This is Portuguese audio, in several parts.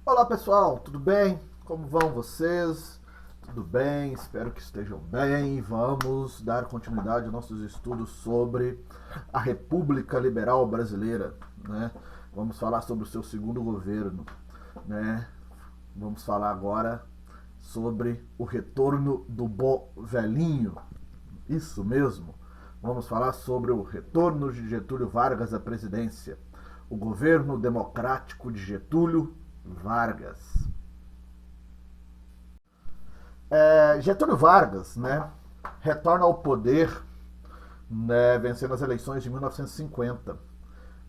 Olá pessoal, tudo bem? Como vão vocês? Tudo bem? Espero que estejam bem. Vamos dar continuidade aos nossos estudos sobre a República Liberal Brasileira, né? Vamos falar sobre o seu segundo governo, né? Vamos falar agora sobre o retorno do Bom Velhinho. Isso mesmo. Vamos falar sobre o retorno de Getúlio Vargas à presidência. O governo democrático de Getúlio Vargas. Getúlio Vargas, né, retorna ao poder, né, vencendo as eleições de 1950.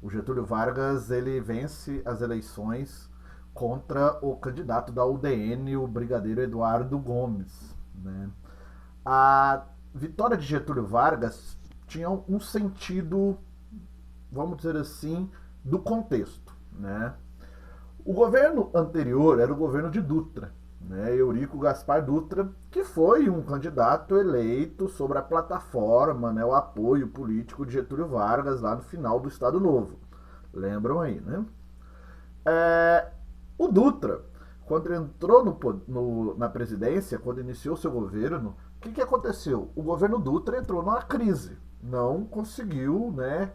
O Getúlio Vargas ele vence as eleições contra o candidato da UDN, o brigadeiro Eduardo Gomes. Né? A vitória de Getúlio Vargas tinha um sentido, vamos dizer assim, do contexto. Né? O governo anterior era o governo de Dutra, né, Eurico Gaspar Dutra, que foi um candidato eleito sobre a plataforma, né, o apoio político de Getúlio Vargas lá no final do Estado Novo. Lembram aí, né? O Dutra, quando ele entrou na presidência, quando iniciou seu governo, o que aconteceu? O governo Dutra entrou numa crise, não conseguiu, né,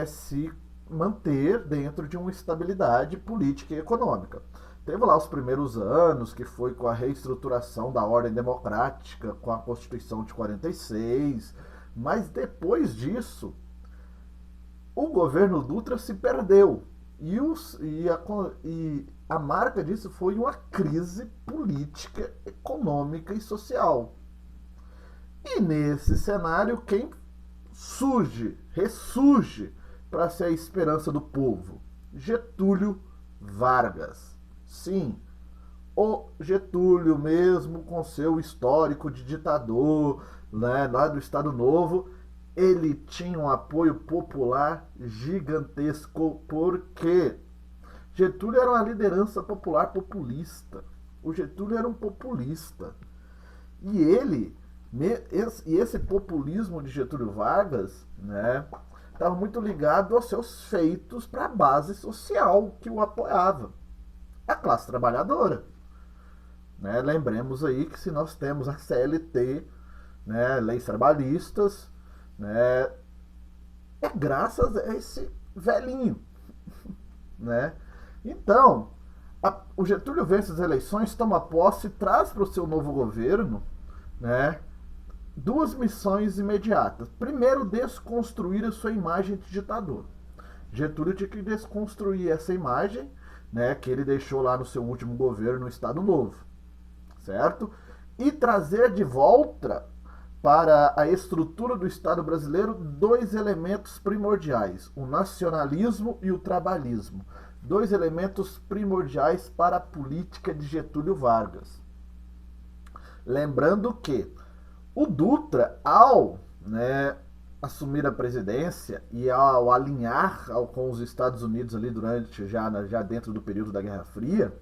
se manter dentro de uma estabilidade política e econômica. Teve lá os primeiros anos, que foi com a reestruturação da ordem democrática, com a Constituição de 46, mas depois disso, o governo Dutra se perdeu. E a marca disso foi uma crise política, econômica e social. E nesse cenário, quem ressurge para ser a esperança do povo? Getúlio Vargas. Sim, o Getúlio, mesmo com seu histórico de ditador, né, lá do Estado Novo, ele tinha um apoio popular gigantesco, porque Getúlio era uma liderança popular populista. O Getúlio era um populista. E esse populismo de Getúlio Vargas, né, estava muito ligado aos seus feitos para a base social que o apoiava, a classe trabalhadora. Né? Lembremos aí que se nós temos a CLT, né, leis trabalhistas, né, é graças a esse velhinho. Né? Então, o Getúlio vence as eleições, toma posse e traz para o seu novo governo, né, duas missões imediatas. Primeiro, desconstruir a sua imagem de ditador. Getúlio tinha que desconstruir essa imagem, né, que ele deixou lá no seu último governo no Estado Novo, certo? E trazer de volta para a estrutura do Estado brasileiro dois elementos primordiais, o nacionalismo e o trabalhismo. Dois elementos primordiais para a política de Getúlio Vargas. Lembrando que o Dutra, ao, né, assumir a presidência e ao alinhar com os Estados Unidos ali durante já dentro do período da Guerra Fria,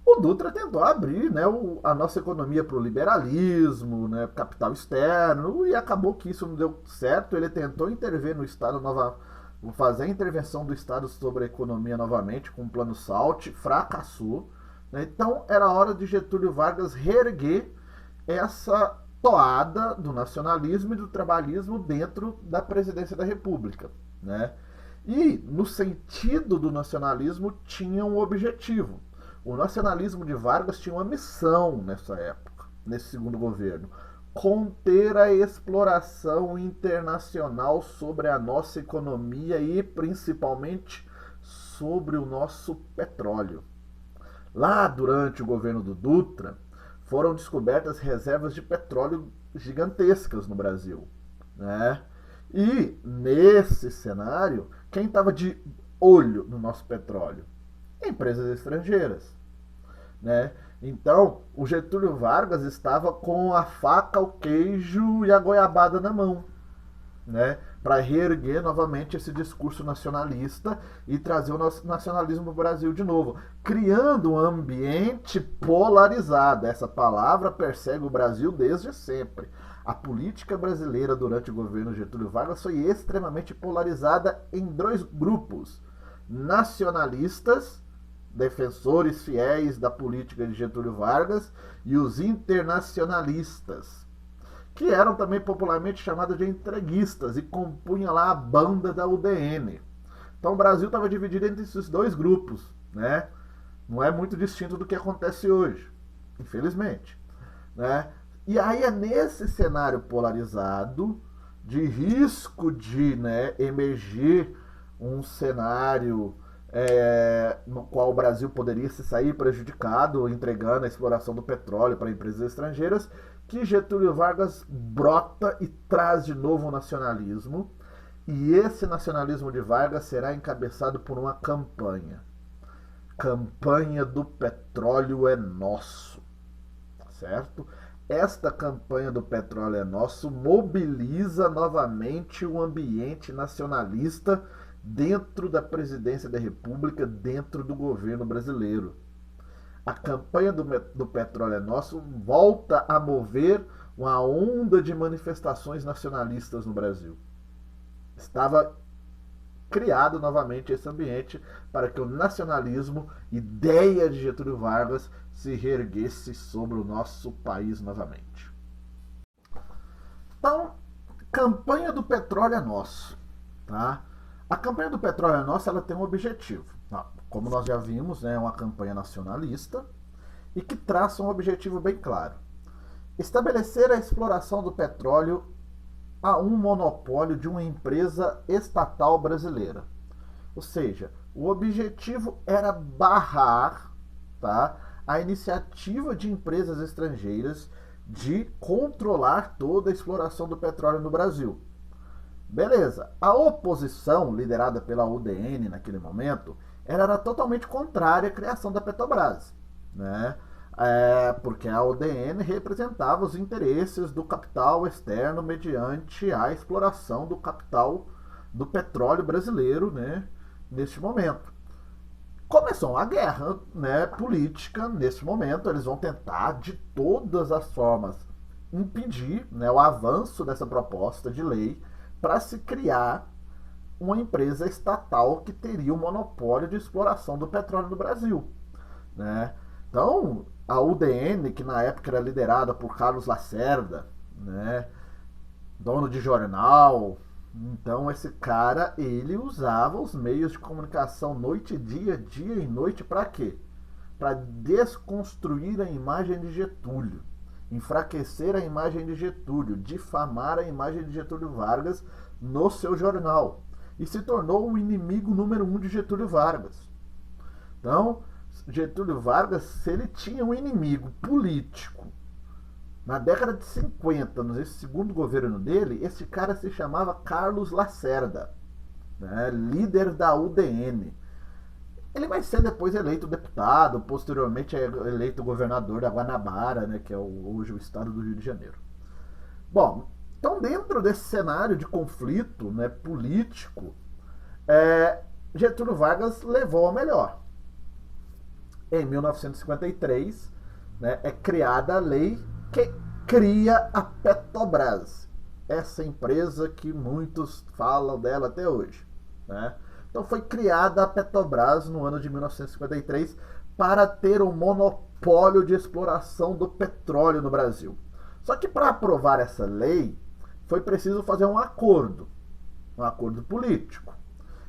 o Dutra tentou abrir, né, a nossa economia para o liberalismo, né, capital externo, e acabou que isso não deu certo. Ele tentou intervir no Estado fazer a intervenção do Estado sobre a economia novamente com o Plano Salt, fracassou. Né? Então era hora de Getúlio Vargas reerguer essa toada do nacionalismo e do trabalhismo dentro da presidência da República. Né? E no sentido do nacionalismo tinha um objetivo. O nacionalismo de Vargas tinha uma missão nessa época, nesse segundo governo: conter a exploração internacional sobre a nossa economia e principalmente sobre o nosso petróleo. Lá durante o governo do Dutra, foram descobertas reservas de petróleo gigantescas no Brasil. Né? E nesse cenário, quem estava de olho no nosso petróleo? Empresas estrangeiras. Né? Então, o Getúlio Vargas estava com a faca, o queijo e a goiabada na mão, né, para reerguer novamente esse discurso nacionalista e trazer o nacionalismo para o Brasil de novo, criando um ambiente polarizado. Essa palavra persegue o Brasil desde sempre. A política brasileira durante o governo Getúlio Vargas foi extremamente polarizada em dois grupos: nacionalistas, defensores fiéis da política de Getúlio Vargas e os internacionalistas, que eram também popularmente chamados de entreguistas e compunham lá a banda da UDN. Então o Brasil estava dividido entre esses dois grupos, né? Não é muito distinto do que acontece hoje, infelizmente, né? E aí é nesse cenário polarizado, de risco de, né, emergir um cenário no qual o Brasil poderia se sair prejudicado, entregando a exploração do petróleo para empresas estrangeiras, que Getúlio Vargas brota e traz de novo o nacionalismo. E esse nacionalismo de Vargas será encabeçado por uma campanha. Campanha do petróleo é nosso, certo? Esta campanha do petróleo é nosso mobiliza novamente o ambiente nacionalista dentro da presidência da República, dentro do governo brasileiro. A campanha do petróleo é nosso volta a mover uma onda de manifestações nacionalistas no Brasil. Estava criado novamente esse ambiente para que o nacionalismo, ideia de Getúlio Vargas, se reerguesse sobre o nosso país novamente. Então, campanha do petróleo é nosso, tá? A campanha do petróleo é nossa, ela tem um objetivo. Como nós já vimos, é uma campanha nacionalista e que traça um objetivo bem claro: estabelecer a exploração do petróleo a um monopólio de uma empresa estatal brasileira. Ou seja, o objetivo era barrar, tá, a iniciativa de empresas estrangeiras de controlar toda a exploração do petróleo no Brasil. Beleza, a oposição, liderada pela UDN naquele momento, era totalmente contrária à criação da Petrobras, né? Porque a UDN representava os interesses do capital externo mediante a exploração do capital do petróleo brasileiro, né, neste momento. Começou uma guerra, né, política nesse momento. Eles vão tentar de todas as formas impedir, né, o avanço dessa proposta de lei para se criar uma empresa estatal que teria o monopólio de exploração do petróleo no Brasil, né? Então, a UDN, que na época era liderada por Carlos Lacerda, né, dono de jornal, então esse cara, ele usava os meios de comunicação noite e dia e noite, para quê? Para desconstruir a imagem de Getúlio, enfraquecer a imagem de Getúlio, difamar a imagem de Getúlio Vargas no seu jornal, e se tornou o inimigo número 1 de Getúlio Vargas. Então, Getúlio Vargas, se ele tinha um inimigo político na década de 50, nesse segundo governo dele, esse cara se chamava Carlos Lacerda, né, líder da UDN. Ele vai ser depois eleito deputado, posteriormente é eleito governador da Guanabara, né, que é hoje o estado do Rio de Janeiro. Bom, então dentro desse cenário de conflito, né, político, Getúlio Vargas levou a melhor. Em 1953, né, é criada a lei que cria a Petrobras, essa empresa que muitos falam dela até hoje, né? Então foi criada a Petrobras no ano de 1953 para ter o monopólio de exploração do petróleo no Brasil. Só que para aprovar essa lei foi preciso fazer um acordo político.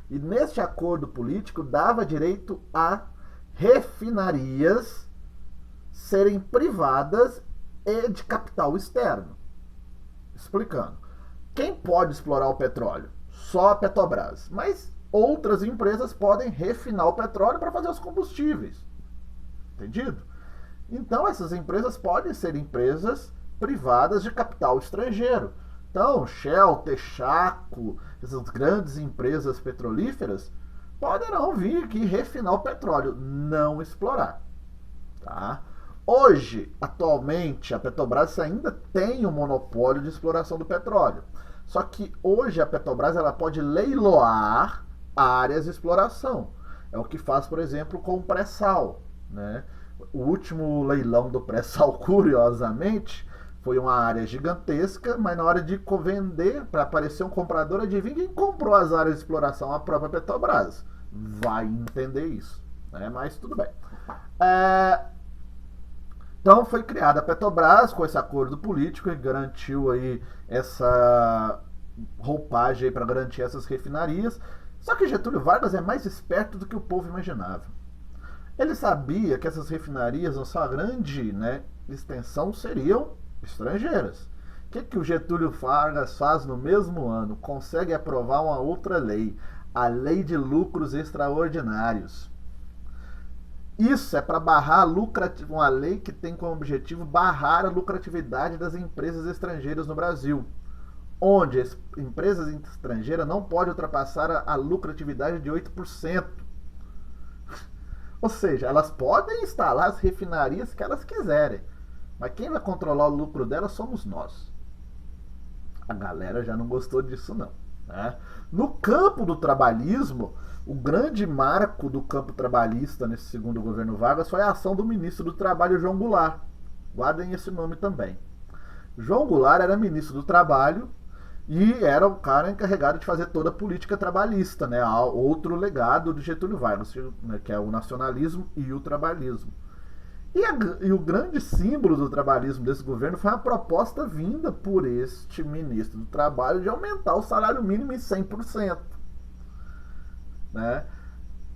E neste acordo político dava direito a refinarias serem privadas e de capital externo. Explicando. Quem pode explorar o petróleo? Só a Petrobras. Mas outras empresas podem refinar o petróleo para fazer os combustíveis. Entendido? Então essas empresas podem ser empresas privadas de capital estrangeiro. Então, Shell, Texaco, essas grandes empresas petrolíferas poderão vir aqui refinar o petróleo, não explorar. Tá? Hoje, atualmente, a Petrobras ainda tem o monopólio de exploração do petróleo. Só que hoje a Petrobras ela pode leiloar áreas de exploração. É o que faz, por exemplo, com o pré-sal, né? O último leilão do pré-sal, curiosamente, foi uma área gigantesca, mas na hora de vender, para aparecer um comprador, adivinha quem comprou as áreas de exploração? A própria Petrobras. Vai entender isso, né? Mas tudo bem. É, então foi criada a Petrobras com esse acordo político que garantiu aí essa roupagem para garantir essas refinarias. Só que Getúlio Vargas é mais esperto do que o povo imaginava. Ele sabia que essas refinarias, na sua grande, né, extensão, seriam estrangeiras. O que o Getúlio Vargas faz no mesmo ano? Consegue aprovar uma outra lei, a Lei de Lucros Extraordinários. Isso é para barrar uma lei que tem como objetivo barrar a lucratividade das empresas estrangeiras no Brasil, onde as empresas estrangeiras não podem ultrapassar a lucratividade de 8%. Ou seja, elas podem instalar as refinarias que elas quiserem, mas quem vai controlar o lucro delas somos nós. A galera já não gostou disso não, né? No campo do trabalhismo, o grande marco do campo trabalhista nesse segundo governo Vargas foi a ação do ministro do Trabalho, João Goulart. Guardem esse nome também. João Goulart era ministro do Trabalho e era o cara encarregado de fazer toda a política trabalhista, né? Outro legado de Getúlio Vargas, né? Que é o nacionalismo e o trabalhismo. E o grande símbolo do trabalhismo desse governo foi a proposta vinda por este ministro do Trabalho de aumentar o salário mínimo em 100%. Né?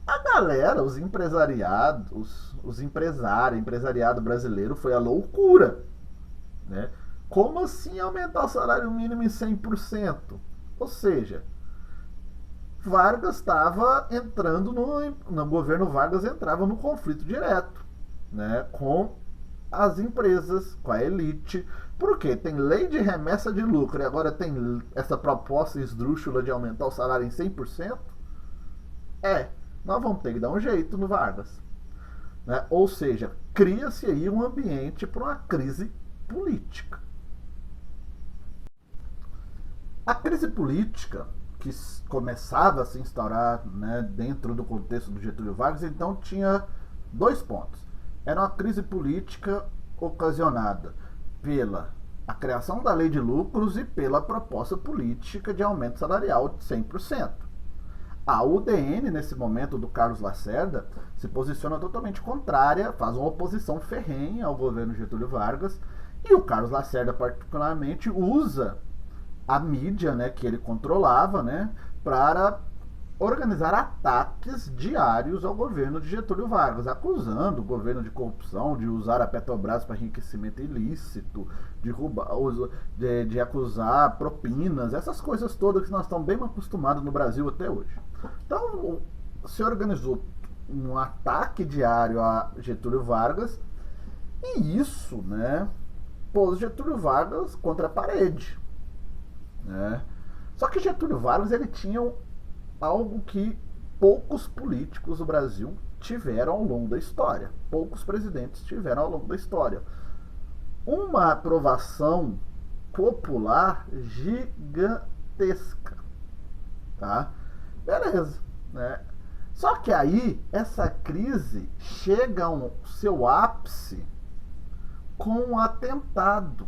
A galera, os empresariados, empresariado brasileiro foi a loucura. Né? Como assim aumentar o salário mínimo em 100%? Ou seja, Vargas estava entrando no governo Vargas entrava no conflito direto, né, com as empresas, com a elite. Por quê? Tem lei de remessa de lucro e agora tem essa proposta esdrúxula de aumentar o salário em 100%? Nós vamos ter que dar um jeito no Vargas. Né? Ou seja, cria-se aí um ambiente para uma crise política. A crise política que começava a se instaurar, né, dentro do contexto do Getúlio Vargas, então tinha dois pontos. Era uma crise política ocasionada pela a criação da lei de lucros e pela proposta política de aumento salarial de 100%. A UDN, nesse momento do Carlos Lacerda, se posiciona totalmente contrária, faz uma oposição ferrenha ao governo Getúlio Vargas, e o Carlos Lacerda, particularmente, usa a mídia, né, que ele controlava, né, para organizar ataques diários ao governo de Getúlio Vargas, acusando o governo de corrupção, de usar a Petrobras para enriquecimento ilícito, de acusar propinas, essas coisas todas que nós estamos bem acostumados no Brasil até hoje. Então, se organizou um ataque diário a Getúlio Vargas e isso, né, pôs Getúlio Vargas contra a parede. Né? Só que Getúlio Vargas ele tinha algo que poucos políticos do Brasil tiveram ao longo da história. Poucos presidentes tiveram ao longo da história. Uma aprovação popular gigantesca. Tá? Beleza. Né? Só que aí, essa crise chega ao seu ápice com um atentado.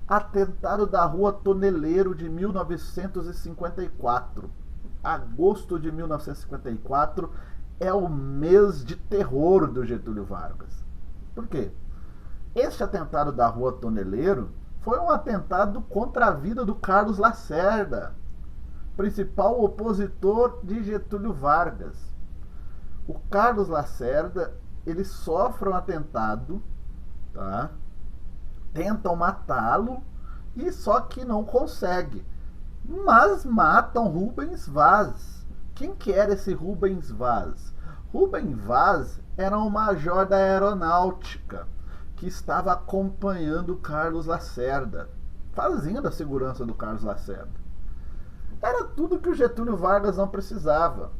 Atentado da Rua Toneleiro de 1954. Agosto de 1954 é o mês de terror do Getúlio Vargas. Por quê? Este atentado da Rua Toneleiro foi um atentado contra a vida do Carlos Lacerda, principal opositor de Getúlio Vargas. O Carlos Lacerda, ele sofre um atentado, tá? Tentam matá-lo e só que não consegue. Mas matam Rubens Vaz. Quem que era esse Rubens Vaz? Rubens Vaz era um major da aeronáutica que estava acompanhando Carlos Lacerda, fazendo a segurança do Carlos Lacerda. Era tudo que o Getúlio Vargas não precisava.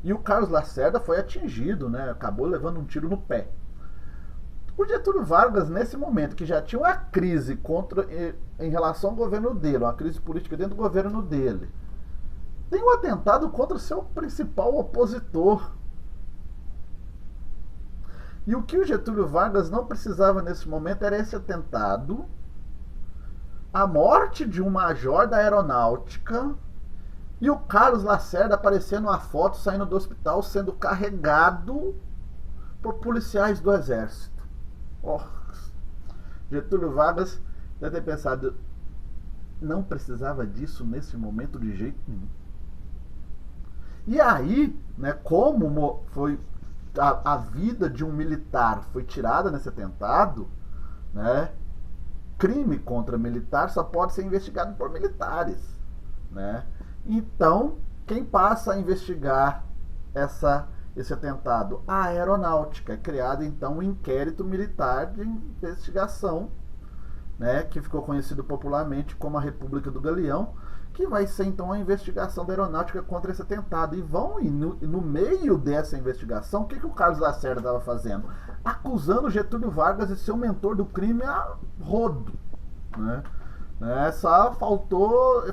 E o Carlos Lacerda foi atingido, né? Acabou levando um tiro no pé. O Getúlio Vargas, nesse momento, que já tinha uma crise em relação ao governo dele, uma crise política dentro do governo dele, tem um atentado contra o seu principal opositor. E o que o Getúlio Vargas não precisava nesse momento era esse atentado, a morte de um major da aeronáutica E o Carlos Lacerda aparecendo numa foto saindo do hospital sendo carregado por policiais do exército. Oh, Getúlio Vargas deve ter pensado, não precisava disso nesse momento de jeito nenhum. E aí, né, como foi a vida de um militar foi tirada nesse atentado, né, crime contra militar só pode ser investigado por militares, né? Então, quem passa a investigar esse atentado? A aeronáutica. É criado então um inquérito militar de investigação, né, que ficou conhecido popularmente como a República do Galeão, que vai ser então a investigação da aeronáutica contra esse atentado. E no meio dessa investigação, o que o Carlos Lacerda estava fazendo? Acusando Getúlio Vargas de ser o mentor do crime a rodo, né? Só faltou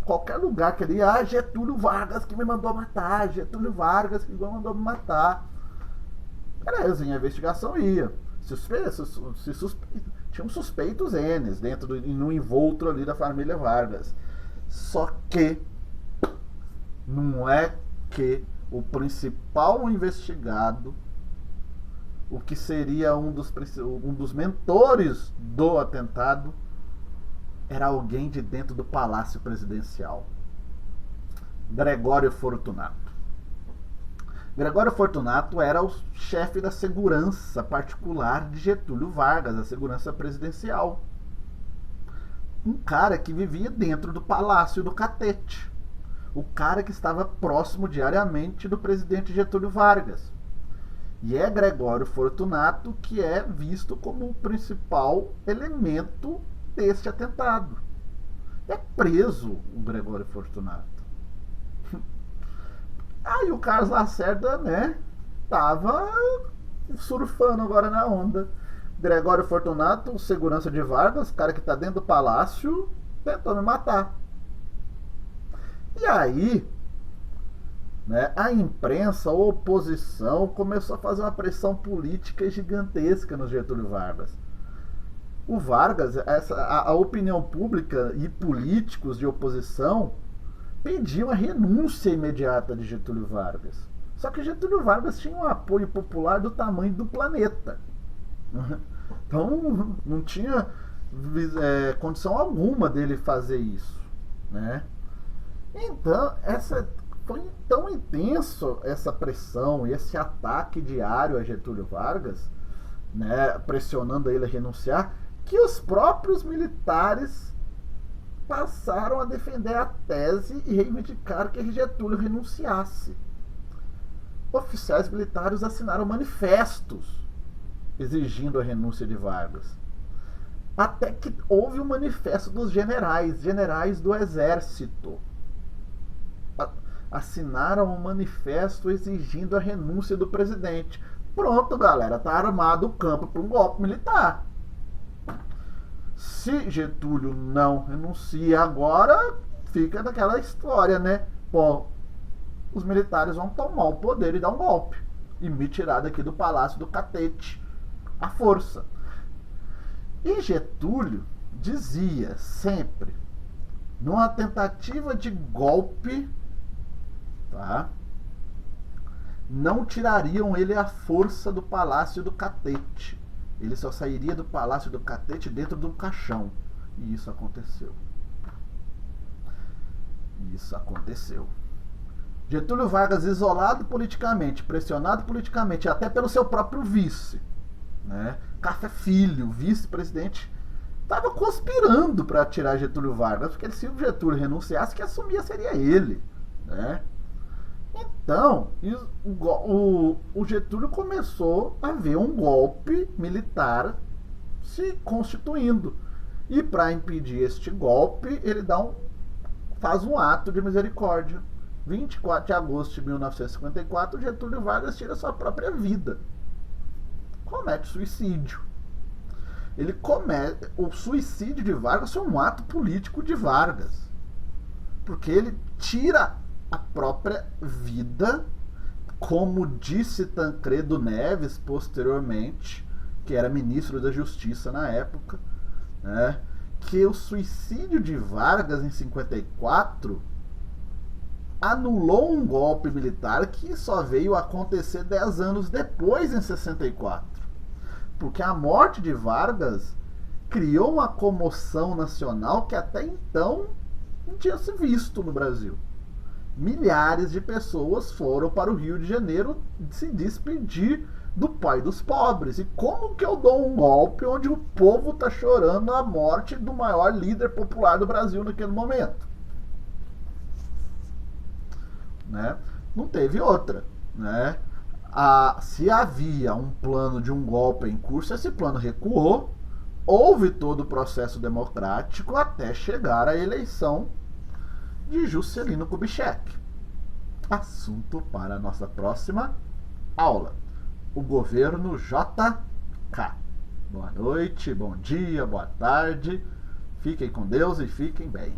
qualquer lugar que ele ia, Getúlio Vargas que me mandou matar, Getúlio Vargas que me mandou me matar. Beleza, a investigação ia. Tinham suspeitos N dentro no envolto ali da família Vargas. Só que não é que o principal investigado, o que seria um dos mentores do atentado, era alguém de dentro do Palácio Presidencial. Gregório Fortunato. Gregório Fortunato era o chefe da segurança particular de Getúlio Vargas, a segurança presidencial. Um cara que vivia dentro do Palácio do Catete. O cara que estava próximo diariamente do presidente Getúlio Vargas. E é Gregório Fortunato que é visto como o principal elemento deste atentado. É preso o Gregório Fortunato. Aí o Carlos Lacerda, né, tava surfando agora na onda. Gregório Fortunato, segurança de Vargas, cara que tá dentro do palácio, tentou me matar. E aí, né, a imprensa, a oposição, começou a fazer uma pressão política gigantesca no Getúlio Vargas. O Vargas, a opinião pública e políticos de oposição pediam a renúncia imediata de Getúlio Vargas. Só que Getúlio Vargas tinha um apoio popular do tamanho do planeta. Então não tinha condição alguma dele fazer isso, né? Então foi tão intenso essa pressão e esse ataque diário a Getúlio Vargas, né, pressionando ele a renunciar, que os próprios militares passaram a defender a tese e reivindicar que Getúlio renunciasse. Oficiais militares assinaram manifestos exigindo a renúncia de Vargas. Até que houve um manifesto dos generais do exército. Assinaram um manifesto exigindo a renúncia do presidente. Pronto, galera, tá armado o campo para um golpe militar. Se Getúlio não renuncia agora, fica naquela história, né? Bom, os militares vão tomar o poder e dar um golpe. E me tirar daqui do Palácio do Catete à força. E Getúlio dizia sempre, numa tentativa de golpe, tá, não tirariam ele à força do Palácio do Catete. Ele só sairia do Palácio do Catete dentro de um caixão. E isso aconteceu. Isso aconteceu. Getúlio Vargas, isolado politicamente, pressionado politicamente, até pelo seu próprio vice, né? Café Filho, vice-presidente, estava conspirando para tirar Getúlio Vargas, porque se o Getúlio renunciasse, quem assumia seria ele, né? Então, o Getúlio começou a ver um golpe militar se constituindo. E para impedir este golpe, ele faz um ato de misericórdia. 24 de agosto de 1954, Getúlio Vargas tira sua própria vida. Comete suicídio. O suicídio de Vargas foi um ato político de Vargas. Porque ele tira a própria vida, como disse Tancredo Neves posteriormente, que era ministro da Justiça na época, né, que o suicídio de Vargas em 54 anulou um golpe militar que só veio acontecer 10 anos depois, em 64. Porque a morte de Vargas criou uma comoção nacional que até então não tinha se visto no Brasil. Milhares de pessoas foram para o Rio de Janeiro se despedir do pai dos pobres. E como que eu dou um golpe onde o povo está chorando a morte do maior líder popular do Brasil naquele momento? Né? Não teve outra. Né? Se havia um plano de um golpe em curso, esse plano recuou. Houve todo o processo democrático até chegar à eleição de Juscelino Kubitschek. Assunto para a nossa próxima aula. O governo JK. Boa noite, bom dia, boa tarde. Fiquem com Deus e fiquem bem.